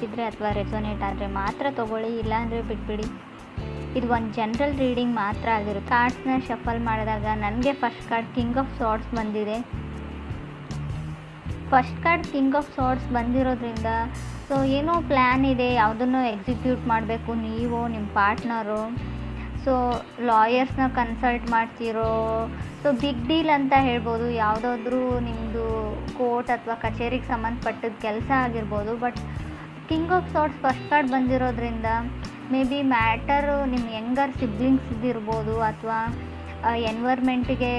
ಅನಿಸಿದರೆ ಅಥವಾ ರೆಸೊನೇಟ್ ಆದರೆ ಮಾತ್ರ ತೊಗೊಳ್ಳಿ, ಇಲ್ಲಾಂದರೆ ಬಿಟ್ಬಿಡಿ. ಇದು ಒಂದು ಜನರಲ್ ರೀಡಿಂಗ್ ಮಾತ್ರ ಆಗಿರುತ್ತೆ. ಕಾರ್ಡ್ಸ್ನ ಶಫಲ್ ಮಾಡಿದಾಗ ನನಗೆ ಫಸ್ಟ್ ಕಾರ್ಡ್ ಕಿಂಗ್ ಆಫ್ ಸಾರ್ಡ್ಸ್ ಬಂದಿದೆ. ಫಸ್ಟ್ ಕಾರ್ಡ್ ಕಿಂಗ್ ಆಫ್ ಸಾರ್ಡ್ಸ್ ಬಂದಿರೋದ್ರಿಂದ ಸೊ ಏನೋ ಪ್ಲ್ಯಾನ್ ಇದೆ, ಯಾವುದನ್ನು ಎಕ್ಸಿಕ್ಯೂಟ್ ಮಾಡಬೇಕು ನೀವು, ನಿಮ್ಮ ಪಾರ್ಟ್ನರು. ಸೊ ಲಾಯರ್ಸ್ನ ಕನ್ಸಲ್ಟ್ ಮಾಡ್ತಿರೋ, ಸೊ ಬಿಗ್ ಡೀಲ್ ಅಂತ ಹೇಳ್ಬೋದು. ಯಾವುದಾದ್ರೂ ನಿಮ್ಮದು ಕೋರ್ಟ್ ಅಥವಾ ಕಚೇರಿಗೆ ಸಂಬಂಧಪಟ್ಟಿದ್ದ ಕೆಲಸ ಆಗಿರ್ಬೋದು. But king of swords first card ಬಂದಿರೋದ್ರಿಂದ ಮೇ ಬಿ ಮ್ಯಾಟರು ನಿಮ್ಮ ಯಂಗರ್ ಸಿಬ್ಲಿಂಗ್ಸ್ ಇದ್ದಿರ್ಬೋದು, ಅಥವಾ ಎನ್ವೈರ್ಮೆಂಟಿಗೆ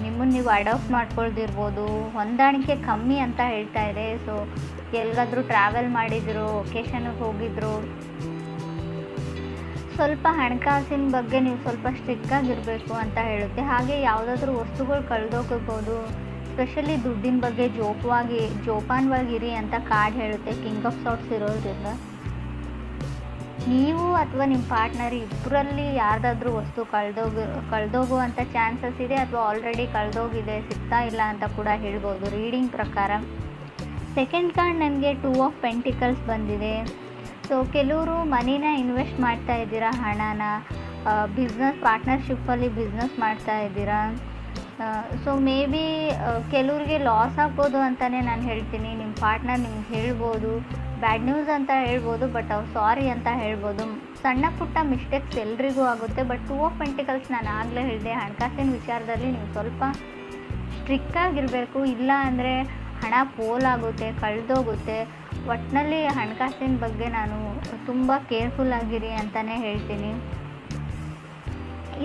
ನಿಮ್ಮನ್ನು ನೀವು ಅಡಾಪ್ಟ್ ಮಾಡ್ಕೊಳ್ದಿರ್ಬೋದು. ಹೊಂದಾಣಿಕೆ ಕಮ್ಮಿ ಅಂತ ಹೇಳ್ತಾ ಇದೆ. ಸೊ ಎಲ್ಲಿಗಾದರೂ ಟ್ರಾವೆಲ್ ಮಾಡಿದ್ರು, ಒಕೇಶನ್ಗೆ ಹೋಗಿದ್ರು, ಸ್ವಲ್ಪ ಹಣಕಾಸಿನ ಬಗ್ಗೆ ನೀವು ಸ್ವಲ್ಪ ಸ್ಟ್ರಿಕ್ಟಾಗಿರಬೇಕು ಅಂತ ಹೇಳುತ್ತೆ. ಹಾಗೆ ಯಾವುದಾದ್ರೂ ವಸ್ತುಗಳು ಕಳೆದೋಗಿರ್ಬೋದು, ಸ್ಪೆಷಲಿ ದುಡ್ಡಿನ ಬಗ್ಗೆ ಜೋಪಾನವಾಗಿರಿ ಅಂತ ಕಾರ್ಡ್ ಹೇಳುತ್ತೆ ಕಿಂಗ್ ಆಫ್ ಸಾರ್ಡ್ಸ್ ಇರೋದ್ರಿಂದ. ನೀವು ಅಥವಾ ನಿಮ್ಮ ಪಾರ್ಟ್ನರ್ ಇಬ್ಬರಲ್ಲಿ ಯಾರ್ದಾದ್ರೂ ವಸ್ತು ಕಳೆದೋಗುವಂಥ ಚಾನ್ಸಸ್ ಇದೆ, ಅಥವಾ ಆಲ್ರೆಡಿ ಕಳೆದೋಗಿದೆ, ಸಿಗ್ತಾ ಇಲ್ಲ ಅಂತ ಕೂಡ ಹೇಳ್ಬೋದು ರೀಡಿಂಗ್ ಪ್ರಕಾರ. ಸೆಕೆಂಡ್ ಕಾರ್ಡ್ ನನಗೆ 2 ಆಫ್ ಪೆಂಟಿಕಲ್ಸ್ ಬಂದಿದೆ. ಸೊ ಕೆಲವರು ಮನಿನ ಇನ್ವೆಸ್ಟ್ ಮಾಡ್ತಾ ಇದ್ದೀರಾ, ಹಣನ ಬಿಸ್ನೆಸ್ ಪಾರ್ಟ್ನರ್ಶಿಪ್ಪಲ್ಲಿ ಬಿಸ್ನೆಸ್ ಮಾಡ್ತಾ ಇದ್ದೀರಾ. ಸೊ ಮೇ ಬಿ ಕೆಲವ್ರಿಗೆ ಲಾಸ್ ಆಗ್ಬೋದು ಅಂತಲೇ ನಾನು ಹೇಳ್ತೀನಿ. ನಿಮ್ಮ ಪಾರ್ಟ್ನರ್ ನಿಮ್ಗೆ ಹೇಳ್ಬೋದು, ಬ್ಯಾಡ್ ನ್ಯೂಸ್ ಅಂತ ಹೇಳ್ಬೋದು, ಬಟ್ ಅವ್ರು ಸಾರಿ ಅಂತ ಹೇಳ್ಬೋದು. ಸಣ್ಣ ಪುಟ್ಟ ಮಿಸ್ಟೇಕ್ಸ್ ಎಲ್ರಿಗೂ ಆಗುತ್ತೆ. ಬಟ್ 2 ಆಫ್ ಪೆಂಟಿಕಲ್ಸ್ ನಾನು ಆಗಲೇ ಹೇಳಿದೆ, ಹಣಕಾಸಿನ ವಿಚಾರದಲ್ಲಿ ನೀವು ಸ್ವಲ್ಪ ಸ್ಟ್ರಿಕ್ಟಾಗಿರಬೇಕು. ಇಲ್ಲ ಅಂದರೆ ಹಣ ಪೋಲಾಗುತ್ತೆ, ಕಳೆದೋಗುತ್ತೆ. ಒಟ್ಟಿನಲ್ಲಿ ಹಣಕಾಸಿನ ಬಗ್ಗೆ ನಾನು ತುಂಬ ಕೇರ್ಫುಲ್ ಆಗಿರಿ ಅಂತಲೇ ಹೇಳ್ತೀನಿ.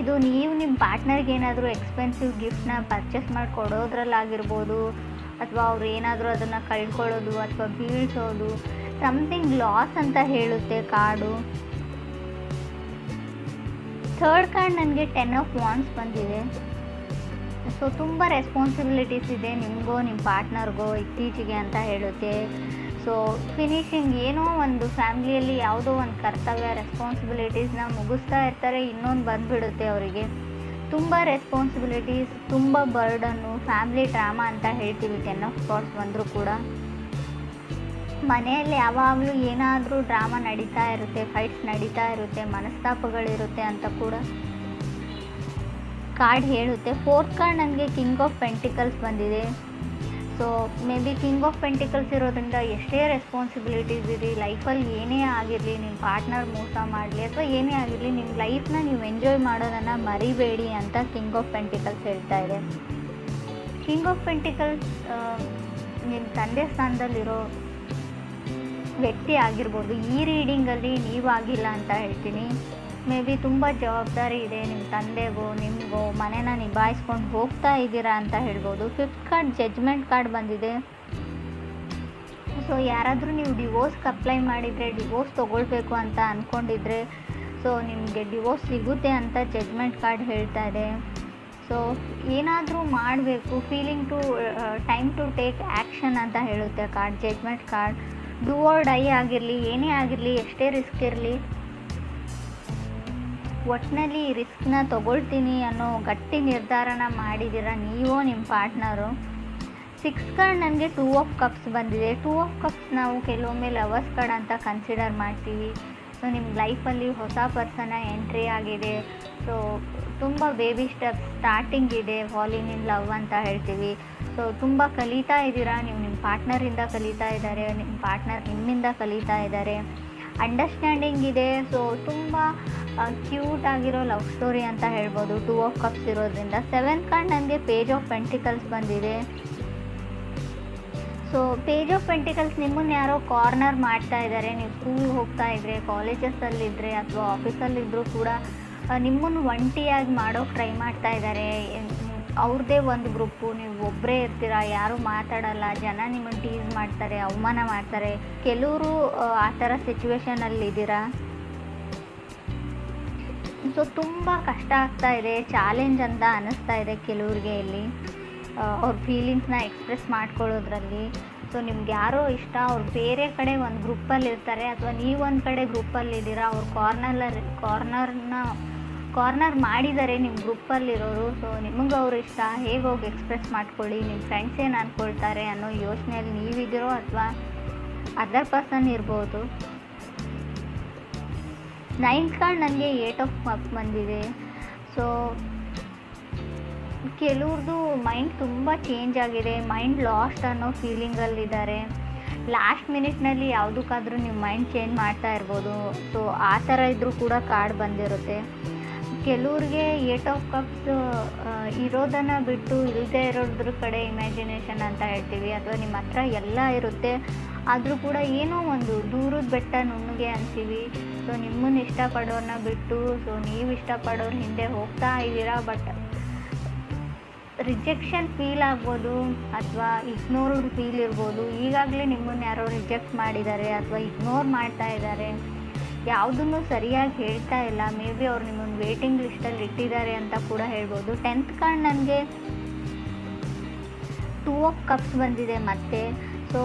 ಇದು ನೀವು ನಿಮ್ಮ ಪಾರ್ಟ್ನರ್ಗೆ ಏನಾದರೂ ಎಕ್ಸ್ಪೆನ್ಸಿವ್ ಗಿಫ್ಟ್ನ ಪರ್ಚೇಸ್ ಮಾಡಿ ಕೊಡೋದ್ರಲ್ಲಾಗಿರ್ಬೋದು, ಅಥವಾ ಅವ್ರು ಏನಾದರೂ ಅದನ್ನು ಕಳ್ಕೊಳ್ಳೋದು ಅಥವಾ ಬೀಳ್ಸೋದು, ಸಮಥಿಂಗ್ ಲಾಸ್ ಅಂತ ಹೇಳುತ್ತೆ ಕಾರ್ಡು. ಥರ್ಡ್ ಕಾರ್ಡ್ ನನಗೆ 10 ಆಫ್ ವಾಂಡ್ಸ್ ಬಂದಿದೆ. ಸೊ ತುಂಬ ರೆಸ್ಪಾನ್ಸಿಬಿಲಿಟೀಸ್ ಇದೆ ನಿಮಗೋ ನಿಮ್ಮ ಪಾರ್ಟ್ನರ್ಗೋ ಇತ್ತೀಚೆಗೆ ಅಂತ ಹೇಳುತ್ತೆ. ಸೊ ಫಿನಿಶಿಂಗ್ ಏನೋ ಒಂದು ಫ್ಯಾಮ್ಲಿಯಲ್ಲಿ ಯಾವುದೋ ಒಂದು ಕರ್ತವ್ಯ ರೆಸ್ಪಾನ್ಸಿಬಿಲಿಟೀಸ್ನ ಮುಗಿಸ್ತಾ ಇರ್ತಾರೆ, ಇನ್ನೊಂದು ಬಂದುಬಿಡುತ್ತೆ ಅವರಿಗೆ. ತುಂಬ ರೆಸ್ಪಾನ್ಸಿಬಿಲಿಟೀಸ್, ತುಂಬ ಬರ್ಡನ್ನು, ಫ್ಯಾಮ್ಲಿ ಡ್ರಾಮಾ ಅಂತ ಹೇಳ್ತೀವಿ 10 ಆಫ್ ಸಾರ್ಡ್ಸ್ ಬಂದರೂ ಕೂಡ. ಮನೆಯಲ್ಲಿ ಯಾವಾಗಲೂ ಏನಾದರೂ ಡ್ರಾಮಾ ನಡೀತಾ ಇರುತ್ತೆ, ಫೈಟ್ಸ್ ನಡೀತಾ ಇರುತ್ತೆ, ಮನಸ್ತಾಪಗಳಿರುತ್ತೆ ಅಂತ ಕೂಡ ಕಾರ್ಡ್ ಹೇಳುತ್ತೆ. ಫೋರ್ತ್ ಕಾರ್ಡ್ ನನಗೆ ಕಿಂಗ್ ಆಫ್ ಪೆಂಟಿಕಲ್ಸ್ ಬಂದಿದೆ. So may be king of pentacles ಇರೋದ್ರಿಂದ ಎಷ್ಟೇ ರೆಸ್ಪಾನ್ಸಿಬಿಲಿಟೀಸ್ ಇರಿ, ಲೈಫಲ್ಲಿ ಏನೇ ಆಗಿರಲಿ, ನಿಮ್ಮ ಪಾರ್ಟ್ನರ್ ಮೋಸ ಮಾಡಲಿ ಅಥವಾ ಏನೇ ಆಗಿರಲಿ, ನಿಮ್ಮ ಲೈಫ್ನ ನೀವು ಎಂಜಾಯ್ ಮಾಡೋದನ್ನು ಮರಿಬೇಡಿ ಅಂತ ಕಿಂಗ್ ಆಫ್ ಪೆಂಟಿಕಲ್ಸ್ ಹೇಳ್ತಾ ಇದೆ. ಕಿಂಗ್ ಆಫ್ ಪೆಂಟಿಕಲ್ಸ್ ನಿಮ್ಮ ತಂದೆ ಸ್ಥಾನದಲ್ಲಿರೋ ವ್ಯಕ್ತಿ ಆಗಿರ್ಬೋದು. ಈ ರೀಡಿಂಗಲ್ಲಿ ನೀವಾಗಿಲ್ಲ ಅಂತ ಹೇಳ್ತೀನಿ. ಮೇ ಬಿ ತುಂಬ ಜವಾಬ್ದಾರಿ ಇದೆ ನಿಮ್ಮ ತಂದೆಗೋ ನಿಮಗೋ, ಮನೇನ ನಿಭಾಯಿಸ್ಕೊಂಡು ಹೋಗ್ತಾ ಇದ್ದೀರಾ ಅಂತ ಹೇಳ್ಬೋದು. ಫಿಫ್ತ್ ಕಾರ್ಡ್ ಜಡ್ಜ್ಮೆಂಟ್ ಕಾರ್ಡ್ ಬಂದಿದೆ. ಸೊ ಯಾರಾದರೂ ನೀವು ಡಿವೋರ್ಸ್ಗೆ ಅಪ್ಲೈ ಮಾಡಿದರೆ, ಡಿವೋರ್ಸ್ ತೊಗೊಳ್ಬೇಕು ಅಂತ ಅಂದ್ಕೊಂಡಿದ್ರೆ, ಸೊ ನಿಮಗೆ ಡಿವೋರ್ಸ್ ಸಿಗುತ್ತೆ ಅಂತ ಜಡ್ಜ್ಮೆಂಟ್ ಕಾರ್ಡ್ ಹೇಳ್ತಾ ಇದೆ. ಸೊ ಏನಾದರೂ ಮಾಡಬೇಕು, ಟೈಮ್ ಟು ಟೇಕ್ ಆ್ಯಕ್ಷನ್ ಅಂತ ಹೇಳುತ್ತೆ card judgement card. Do or die ಆಗಿರಲಿ, ಏನೇ ಆಗಿರಲಿ, ಎಷ್ಟೇ ರಿಸ್ಕ್ ಇರಲಿ, ಒಟ್ಟಿನಲ್ಲಿ ರಿಸ್ಕ್ನ ತೊಗೊಳ್ತೀನಿ ಅನ್ನೋ ಗಟ್ಟಿ ನಿರ್ಧಾರನ ಮಾಡಿದ್ದೀರಾ ನೀವೋ ನಿಮ್ಮ ಪಾರ್ಟ್ನರು. 6 ಕಾರ್ಡ್ ನನಗೆ 2 ಆಫ್ ಕಪ್ಸ್ ಬಂದಿದೆ. 2 ಆಫ್ ಕಪ್ಸ್ ನಾವು ಕೆಲವೊಮ್ಮೆ ಲವರ್ಸ್ ಕಾರ್ಡ್ ಅಂತ ಕನ್ಸಿಡರ್ ಮಾಡ್ತೀವಿ. ಸೊ ನಿಮ್ಮ ಲೈಫಲ್ಲಿ ಹೊಸ ಪರ್ಸನ ಎಂಟ್ರಿ ಆಗಿದೆ. ಸೊ ತುಂಬ ಬೇಬಿ ಸ್ಟೆಪ್ಸ್ ಸ್ಟಾರ್ಟಿಂಗ್ ಇದೆ, ಫಾಲಿಂಗ್ ಇನ್ ಲವ್ ಅಂತ ಹೇಳ್ತೀವಿ. ಸೊ ತುಂಬ ಕಲಿತಾ ಇದ್ದೀರಾ, ನೀವು ನಿಮ್ಮ ಪಾರ್ಟ್ನರಿಂದ ಕಲಿತಾ ಇದ್ದಾರೆ, ನಿಮ್ಮ ಪಾರ್ಟ್ನರ್ ನಿಮ್ಮಿಂದ ಕಲಿತಾ ಇದ್ದಾರೆ. ಅಂಡರ್ಸ್ಟ್ಯಾಂಡಿಂಗ್ ಇದೆ. ಸೊ ತುಂಬ ಕ್ಯೂಟ್ ಆಗಿರೋ ಲವ್ ಸ್ಟೋರಿ ಅಂತ ಹೇಳ್ಬೋದು 2 ಆಫ್ ಕಪ್ಸ್ ಇರೋದ್ರಿಂದ. 7 ಕಾರ್ಡ್ ನನಗೆ ಪೇಜ್ ಆಫ್ ಪೆಂಟಿಕಲ್ಸ್ ಬಂದಿದೆ. ಸೊ ಪೇಜ್ ಆಫ್ ಪೆಂಟಿಕಲ್ಸ್ ನಿಮ್ಮನ್ನು ಯಾರೋ ಕಾರ್ನರ್ ಮಾಡ್ತಾ ಇದ್ದಾರೆ. ನೀವು ಸ್ಕೂಲ್ಗೆ ಹೋಗ್ತಾ ಇದ್ದರೆ, ಕಾಲೇಜಸ್ಸಲ್ಲಿದ್ದರೆ ಅಥವಾ ಆಫೀಸಲ್ಲಿದ್ದರೂ ಕೂಡ ನಿಮ್ಮನ್ನು ಒಂಟಿಯಾಗಿ ಮಾಡೋಕ್ಕೆ ಟ್ರೈ ಮಾಡ್ತಾ ಇದ್ದಾರೆ. ಅವ್ರದ್ದೇ ಒಂದು ಗ್ರೂಪು, ನೀವು ಒಬ್ಬರೇ ಇರ್ತೀರ, ಯಾರೂ ಮಾತಾಡಲ್ಲ, ಜನ ನಿಮ್ಮನ್ನು ಟೀಸ್ ಮಾಡ್ತಾರೆ, ಅವಮಾನ ಮಾಡ್ತಾರೆ. ಕೆಲವರು ಆ ಥರ ಸಿಚುವೇಶನಲ್ಲಿದ್ದೀರಾ. ಸೊ ತುಂಬ ಕಷ್ಟ ಆಗ್ತಾ ಇದೆ, ಚಾಲೆಂಜ್ ಅಂತ ಅನ್ನಿಸ್ತಾ ಇದೆ ಕೆಲವ್ರಿಗೆ ಇಲ್ಲಿ ಅವ್ರ ಫೀಲಿಂಗ್ಸ್ನ ಎಕ್ಸ್ಪ್ರೆಸ್ ಮಾಡ್ಕೊಳ್ಳೋದ್ರಲ್ಲಿ. ಸೊ ನಿಮ್ಗೆ ಯಾರೋ ಇಷ್ಟ, ಅವ್ರು ಬೇರೆ ಕಡೆ ಒಂದು ಗ್ರೂಪಲ್ಲಿ ಇರ್ತಾರೆ, ಅಥವಾ ನೀವೊಂದು ಕಡೆ ಗ್ರೂಪಲ್ಲಿದ್ದೀರಾ, ಅವ್ರು ಕಾರ್ನರ್ ಮಾಡಿದ್ದಾರೆ ನಿಮ್ಮ ಗ್ರೂಪಲ್ಲಿರೋರು. ಸೊ ನಿಮಗೆ ಅವ್ರು ಇಷ್ಟ, ಹೇಗೆ ಹೋಗಿ ಎಕ್ಸ್ಪ್ರೆಸ್ ಮಾಡ್ಕೊಳ್ಳಿ, ನಿಮ್ಮ ಫ್ರೆಂಡ್ಸ್ ಏನು ಅಂದ್ಕೊಳ್ತಾರೆ ಅನ್ನೋ ಯೋಚನೆಯಲ್ಲಿ ನೀವಿದ್ದೀರೋ, ಅಥವಾ ಅದರ್ ಪರ್ಸನ್ ಇರ್ಬೋದು. 9th ಕಾರ್ಡ್ ನನಗೆ 8 ಆಫ್ ಕಪ್ ಬಂದಿದೆ. ಸೊ ಕೆಲವ್ರದ್ದು ಮೈಂಡ್ ತುಂಬ ಚೇಂಜ್ ಆಗಿದೆ, ಮೈಂಡ್ ಲಾಸ್ಟ್ ಅನ್ನೋ ಫೀಲಿಂಗಲ್ಲಿದ್ದಾರೆ. ಲಾಸ್ಟ್ ಮಿನಿಟ್ನಲ್ಲಿ ಯಾವುದಕ್ಕಾದ್ರೂ ನೀವು ಮೈಂಡ್ ಚೇಂಜ್ ಮಾಡ್ತಾ ಇರ್ಬೋದು. ಸೊ ಆ ಥರ ಇದ್ದರೂ ಕೂಡ ಕಾರ್ಡ್ ಬಂದಿರುತ್ತೆ. ಕೆಲವ್ರಿಗೆ 8 ಆಫ್ ಕಪ್ಸ್ ಇರೋದನ್ನು ಬಿಟ್ಟು ಇಲ್ಲದೆ ಇರೋದ್ರ ಕಡೆ ಇಮ್ಯಾಜಿನೇಷನ್ ಅಂತ ಹೇಳ್ತೀವಿ, ಅಥವಾ ನಿಮ್ಮ ಹತ್ರ ಎಲ್ಲ ಇರುತ್ತೆ ಆದರೂ ಕೂಡ ಏನೋ ಒಂದು ದೂರದ ಬೆಟ್ಟ ನುಣ್ಣಗೆ ಅಂತೀವಿ. ಸೊ ನಿಮ್ಮನ್ನು ಇಷ್ಟಪಡೋರನ್ನ ಬಿಟ್ಟು ಸೊ ನೀವು ಇಷ್ಟಪಡೋರು ಹಿಂದೆ ಹೋಗ್ತಾ ಇದ್ದೀರಾ. ಬಟ್ ರಿಜೆಕ್ಷನ್ ಫೀಲ್ ಆಗ್ಬೋದು ಅಥವಾ ಇಗ್ನೋರ್ಡ್ ಫೀಲ್ ಇರ್ಬೋದು. ಈಗಾಗಲೇ ನಿಮ್ಮನ್ನು ಯಾರೋ ರಿಜೆಕ್ಟ್ ಮಾಡಿದ್ದಾರೆ ಅಥವಾ ಇಗ್ನೋರ್ ಮಾಡ್ತಾ ಇದ್ದಾರೆ, ಯಾವುದನ್ನು ಸರಿಯಾಗಿ ಹೇಳ್ತಾ ಇಲ್ಲ. ಮೇ ಬಿ ಅವ್ರು ನಿಮ್ಮನ್ನು ವೇಟಿಂಗ್ ಲಿಸ್ಟಲ್ಲಿ ಇಟ್ಟಿದ್ದಾರೆ ಅಂತ ಕೂಡ ಹೇಳ್ಬೋದು. 10th ಕಾರ್ಡ್ ನನಗೆ 2 ಆಫ್ ಕಪ್ಸ್ ಬಂದಿದೆ ಮತ್ತೆ. ಸೊ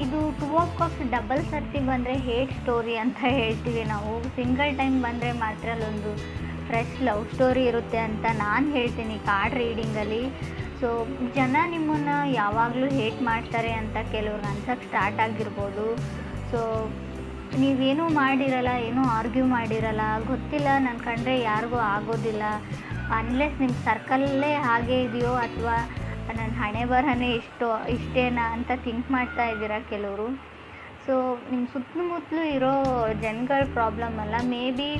ಇದು 2 ಆಫ್ ಕಪ್ಸ್ ಡಬಲ್ ಸರ್ತಿ ಬಂದರೆ ಹೇಟ್ ಸ್ಟೋರಿ ಅಂತ ಹೇಳ್ತೀವಿ ನಾವು. ಸಿಂಗಲ್ ಟೈಮ್ ಬಂದರೆ ಮಾತ್ರ ಅಲ್ಲೊಂದು ಫ್ರೆಶ್ ಲವ್ ಸ್ಟೋರಿ ಇರುತ್ತೆ ಅಂತ ನಾನು ಹೇಳ್ತೀನಿ ಕಾರ್ಡ್ ರೀಡಿಂಗಲ್ಲಿ. ಸೊ ಜನ ನಿಮ್ಮನ್ನು ಯಾವಾಗಲೂ ಹೇಟ್ ಮಾಡ್ತಾರೆ ಅಂತ ಕೆಲವ್ರಿಗೆ ಅನ್ಸೋಕ್ಕೆ ಸ್ಟಾರ್ಟ್ ಆಗಿರ್ಬೋದು. ಸೊ ನೀವೇನೂ ಮಾಡಿರಲ್ಲ, ಏನೂ ಆರ್ಗ್ಯೂ ಮಾಡಿರಲ್ಲ, ಗೊತ್ತಿಲ್ಲ ನನ್ನ ಕಂಡ್ರೆ ಯಾರಿಗೂ ಆಗೋದಿಲ್ಲ, ಅನ್ಲೆಸ್ ನಿಮ್ಮ ಸರ್ಕಲ್ಲೇ ಹಾಗೆ ಇದೆಯೋ ಅಥವಾ ನನ್ನ ಹಣೆ ಬರಹನೇ ಇಷ್ಟೇನಾ ಅಂತ ಥಿಂಕ್ ಮಾಡ್ತಾ ಇದ್ದೀರಾ ಕೆಲವರು. ಸೊ ನಿಮ್ಮ ಸುತ್ತಮುತ್ತಲೂ ಇರೋ ಜನಗಳ ಪ್ರಾಬ್ಲಮ್ ಅಲ್ಲ. ಮೇ ಬಿ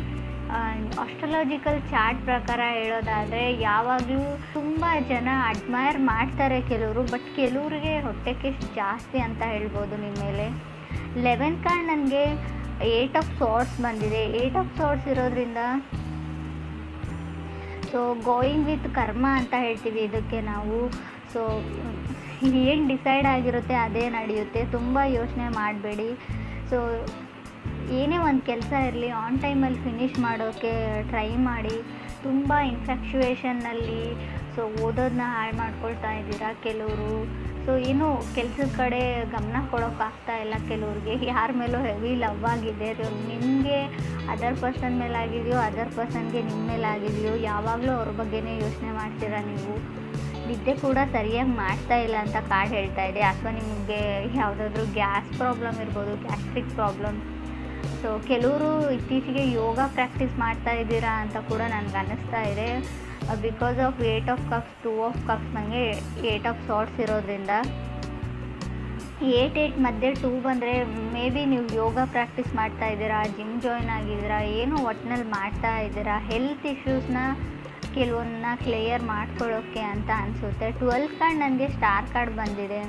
ಆಸ್ಟ್ರಾಲಜಿಕಲ್ ಚಾರ್ಟ್ ಪ್ರಕಾರ ಹೇಳೋದಾದರೆ ಯಾವಾಗಲೂ ತುಂಬ ಜನ ಅಡ್ಮೈರ್ ಮಾಡ್ತಾರೆ ಕೆಲವರು, ಬಟ್ ಕೆಲವ್ರಿಗೆ ಹೊಟ್ಟೆ ಕಿಚ್ಚು ಜಾಸ್ತಿ ಅಂತ ಹೇಳ್ಬೋದು ನಿಮ್ಮ ಮೇಲೆ. 11th ಕಾರ್ಡ್ ನನಗೆ 8 ಆಫ್ ಸಾರ್ಟ್ಸ್ ಬಂದಿದೆ. 8 ಆಫ್ ಸಾರ್ಟ್ಸ್ ಇರೋದ್ರಿಂದ ಸೊ ಗೋಯಿಂಗ್ ವಿತ್ ಕರ್ಮ ಅಂತ ಹೇಳ್ತೀವಿ ಇದಕ್ಕೆ ನಾವು. ಸೊ ಏನು ಡಿಸೈಡ್ ಆಗಿರುತ್ತೆ ಅದೇ ನಡೆಯುತ್ತೆ, ತುಂಬ ಯೋಚನೆ ಮಾಡಬೇಡಿ. ಸೊ ಏನೇ ಒಂದು ಕೆಲಸ ಇರಲಿ ಆನ್ ಟೈಮಲ್ಲಿ ಫಿನಿಷ್ ಮಾಡೋಕ್ಕೆ ಟ್ರೈ ಮಾಡಿ. ತುಂಬ ಇನ್ಫ್ಯಾಕ್ಚುಯೇಷನ್ನಲ್ಲಿ ಸೊ ಓದೋದನ್ನ ಹಾಳು ಮಾಡ್ಕೊಳ್ತಾ ಇದ್ದೀರಾ ಕೆಲವರು. ಸೊ ಏನೂ ಕೆಲಸದ ಕಡೆ ಗಮನ ಕೊಡೋಕ್ಕಾಗ್ತಾ ಇಲ್ಲ ಕೆಲವ್ರಿಗೆ. ಯಾರ ಮೇಲೂ ಹೆವಿ ಲವ್ ಆಗಿದೆ, ನಿಮಗೆ ಅದರ್ ಪರ್ಸನ್ ಮೇಲೆ ಆಗಿದೆಯೋ ಅದರ್ ಪರ್ಸನ್ಗೆ ನಿಮ್ಮ ಮೇಲೆ ಆಗಿದೆಯೋ, ಯಾವಾಗಲೂ ಅವ್ರ ಬಗ್ಗೆನೇ ಯೋಚನೆ ಮಾಡ್ತೀರಾ ನೀವು. ನಿದ್ದೆ ಕೂಡ ಸರಿಯಾಗಿ ಮಾಡ್ತಾ ಇಲ್ಲ ಅಂತ ಕಾರ್ಡ್ ಹೇಳ್ತಾ ಇದೆ. ಅಥವಾ ನಿಮಗೆ ಯಾವುದಾದ್ರೂ ಗ್ಯಾಸ್ ಪ್ರಾಬ್ಲಮ್ ಇರ್ಬೋದು, ಗ್ಯಾಸ್ಟ್ರಿಕ್ ಪ್ರಾಬ್ಲಮ್. ಸೊ ಕೆಲವರು ಇತ್ತೀಚೆಗೆ ಯೋಗ ಪ್ರಾಕ್ಟೀಸ್ ಮಾಡ್ತಾ ಇದ್ದೀರಾ ಅಂತ ಕೂಡ ನನಗೆ ಅನ್ನಿಸ್ತಾ ಇದೆ. Because of 8 of cups 2 of cups ನನಗೆ 8 ಆಫ್ ಸಾರ್ಟ್ಸ್ ಇರೋದ್ರಿಂದ 8 ಮಧ್ಯೆ 2 ಬಂದರೆ ಮೇ ಬಿ ನೀವು ಯೋಗ ಪ್ರಾಕ್ಟೀಸ್ ಮಾಡ್ತಾ ಇದ್ದೀರಾ, ಜಿಮ್ ಜಾಯ್ನ್ ಆಗಿದ್ದೀರಾ, ಏನೋ ಒಟ್ಟಿನಲ್ಲಿ ಮಾಡ್ತಾ ಇದ್ದೀರಾ. ಹೆಲ್ತ್ ಇಶ್ಯೂಸ್ನ ಕೆಲವನ್ನ ಕ್ಲಿಯರ್ ಮಾಡ್ಕೊಳ್ಳೋಕ್ಕೆ ಅಂತ ಅನಿಸುತ್ತೆ. 12th ಕಾರ್ಡ್ ನನಗೆ ಸ್ಟಾರ್ ಕಾರ್ಡ್ ಬಂದಿದೆ.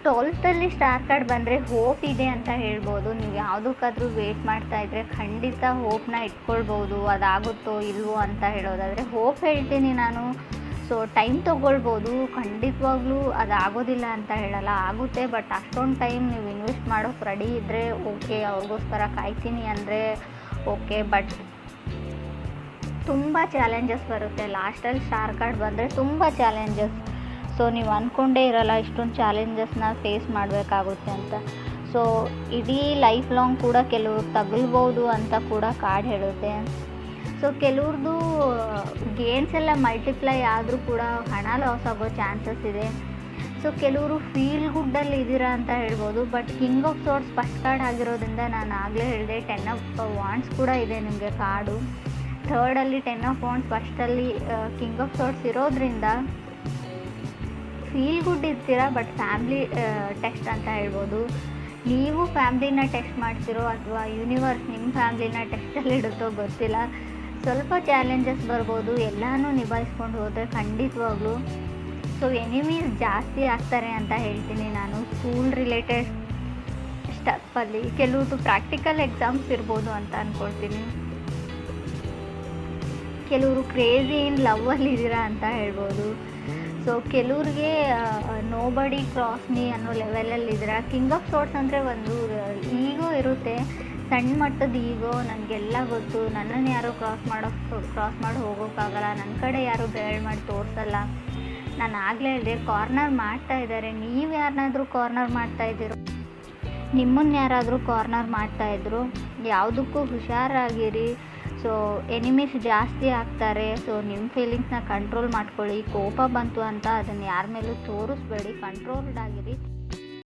12th ಸ್ಟಾರ್ ಕಾರ್ಡ್ ಬಂದರೆ ಹೋಪ್ ಇದೆ ಅಂತ ಹೇಳ್ಬೋದು. ನೀವು ಯಾವುದಕ್ಕಾದ್ರೂ ವೇಟ್ ಮಾಡ್ತಾ ಇದ್ದರೆ ಖಂಡಿತ ಹೋಪ್ನ ಇಟ್ಕೊಳ್ಬೋದು. ಅದಾಗುತ್ತೋ ಇಲ್ವೋ ಅಂತ ಹೇಳೋದಾದರೆ ಹೋಪ್ ಹೇಳ್ತೀನಿ ನಾನು. ಸೊ ಟೈಮ್ ತೊಗೊಳ್ಬೋದು, ಖಂಡಿತವಾಗ್ಲೂ ಅದಾಗೋದಿಲ್ಲ ಅಂತ ಹೇಳಲ್ಲ, ಆಗುತ್ತೆ. ಬಟ್ ಅಷ್ಟೊಂದು ಟೈಮ್ ನೀವು ಇನ್ವೆಸ್ಟ್ ಮಾಡೋಕ್ಕೆ ರೆಡಿ ಇದ್ದರೆ ಓಕೆ, ಅವ್ರಿಗೋಸ್ಕರ ಕಾಯ್ತೀನಿ ಅಂದರೆ ಓಕೆ. ಬಟ್ ತುಂಬ ಚಾಲೆಂಜಸ್ ಬರುತ್ತೆ. ಲಾಸ್ಟಲ್ಲಿ ಸ್ಟಾರ್ ಕಾರ್ಡ್ ಬಂದರೆ ತುಂಬ ಚಾಲೆಂಜಸ್. ಸೊ ನೀವು ಅಂದ್ಕೊಂಡೇ ಇರಲ್ಲ ಇಷ್ಟೊಂದು ಚಾಲೆಂಜಸ್ನ ಫೇಸ್ ಮಾಡಬೇಕಾಗುತ್ತೆ ಅಂತ. ಸೊ ಇಡೀ ಲೈಫ್ ಲಾಂಗ್ ಕೂಡ ಕೆಲವರು ತಗಲ್ಬೋದು ಅಂತ ಕೂಡ ಕಾರ್ಡ್ ಹೇಳುತ್ತೆ. ಸೊ ಕೆಲವ್ರದ್ದು ಗೇನ್ಸ್ ಎಲ್ಲ ಮಲ್ಟಿಪ್ಲೈ ಆದರೂ ಕೂಡ ಹಣ ಲಾಸ್ ಆಗೋ ಚಾನ್ಸಸ್ ಇದೆ. ಸೊ ಕೆಲವರು ಫೀಲ್ ಗುಡ್ಡಲ್ಲಿ ಇದ್ದೀರಾ ಅಂತ ಹೇಳ್ಬೋದು. But king of sorts first card ಆಗಿರೋದ್ರಿಂದ ನಾನು ಆಗಲೇ ಹೇಳಿದೆ 10 ಆಫ್ ವಾಂಡ್ಸ್ ಕೂಡ ಇದೆ ನಿಮಗೆ ಕಾರ್ಡು. 3rdಲ್ಲಿ 10 ಆಫ್ ವಾಂಡ್ಸ್, ಫಸ್ಟಲ್ಲಿ ಕಿಂಗ್ ಆಫ್ ಸಾರ್ಟ್ಸ್ ಇರೋದ್ರಿಂದ ಫೀಲ್ ಗುಡ್ ಇರ್ತೀರಾ. ಬಟ್ ಫ್ಯಾಮ್ಲಿ ಟೆಸ್ಟ್ ಅಂತ ಹೇಳ್ಬೋದು. ನೀವು ಫ್ಯಾಮ್ಲಿನ ಟೆಸ್ಟ್ ಮಾಡ್ತಿರೋ ಅಥವಾ ಯೂನಿವರ್ಸ್ ನಿಮ್ಮ ಫ್ಯಾಮ್ಲಿನ ಟೆಸ್ಟಲ್ಲಿ ಇಡುತ್ತೋ ಗೊತ್ತಿಲ್ಲ. ಸ್ವಲ್ಪ ಚಾಲೆಂಜಸ್ ಬರ್ಬೋದು, ಎಲ್ಲನೂ ನಿಭಾಯಿಸ್ಕೊಂಡು ಹೋದರೆ ಖಂಡಿತವಾಗ್ಲೂ. ಸೊ ಎನಿಮೀಸ್ ಜಾಸ್ತಿ ಆಗ್ತಾರೆ ಅಂತ ಹೇಳ್ತೀನಿ ನಾನು. ಸ್ಕೂಲ್ ರಿಲೇಟೆಡ್ ಸ್ಟಪ್ಪಲ್ಲಿ ಕೆಲವ್ರದ್ದು ಪ್ರಾಕ್ಟಿಕಲ್ ಎಕ್ಸಾಮ್ಸ್ ಇರ್ಬೋದು ಅಂತ ಅಂದ್ಕೊಳ್ತೀನಿ. ಕೆಲವರು ಕ್ರೇಜಿ ಇನ್ ಲವ್ವಲ್ಲಿ ಇದ್ದೀರಾ ಅಂತ ಹೇಳ್ಬೋದು. ಸೊ ಕೆಲವ್ರಿಗೆ ನೋಬಡಿ ಕ್ರಾಸ್ ಮೀ ಅನ್ನೋ ಲೆವೆಲಲ್ಲಿ ಇದ್ದೀರಾ. ಕಿಂಗ್ ಆಫ್ ಸಾರ್ಟ್ಸ್ ಅಂದರೆ ಒಂದು ಈಗೋ ಇರುತ್ತೆ, ಸಣ್ಣ ಮಟ್ಟದ ಈಗೋ. ನನಗೆಲ್ಲ ಗೊತ್ತು, ನನ್ನನ್ನು ಯಾರೂ ಕ್ರಾಸ್ ಮಾಡಿ ಹೋಗೋಕ್ಕಾಗಲ್ಲ, ನನ್ನ ಕಡೆ ಯಾರೂ ಬೆರಳು ಮಾಡಿ ತೋರಿಸಲ್ಲ. ನಾನು ಆಗಲೇ ಹೇಳಿದೆ ಕಾರ್ನರ್ ಮಾಡ್ತಾ ಇದ್ದಾರೆ. ನೀವು ಯಾರನ್ನಾದರೂ ಕಾರ್ನರ್ ಮಾಡ್ತಾ ಇದ್ದೀರೋ, ನಿಮ್ಮನ್ನು ಯಾರಾದರೂ ಕಾರ್ನರ್ ಮಾಡ್ತಾಯಿದ್ರು, ಯಾವುದಕ್ಕೂ ಹುಷಾರಾಗಿರಿ. ಸೊ ಎನಿಮೀಸ್ ಜಾಸ್ತಿ ಆಗ್ತಾರೆ. ಸೊ ನಿಮ್ಮ ಫೀಲಿಂಗ್ಸ್ನ ಕಂಟ್ರೋಲ್ ಮಾಡ್ಕೊಳ್ಳಿ. ಕೋಪ ಬಂತು ಅಂತ ಅದನ್ನು ಯಾರ ಮೇಲೂ ತೋರಿಸ್ಬೇಡಿ, ಕಂಟ್ರೋಲ್ಡ್ ಆಗಿರಿ.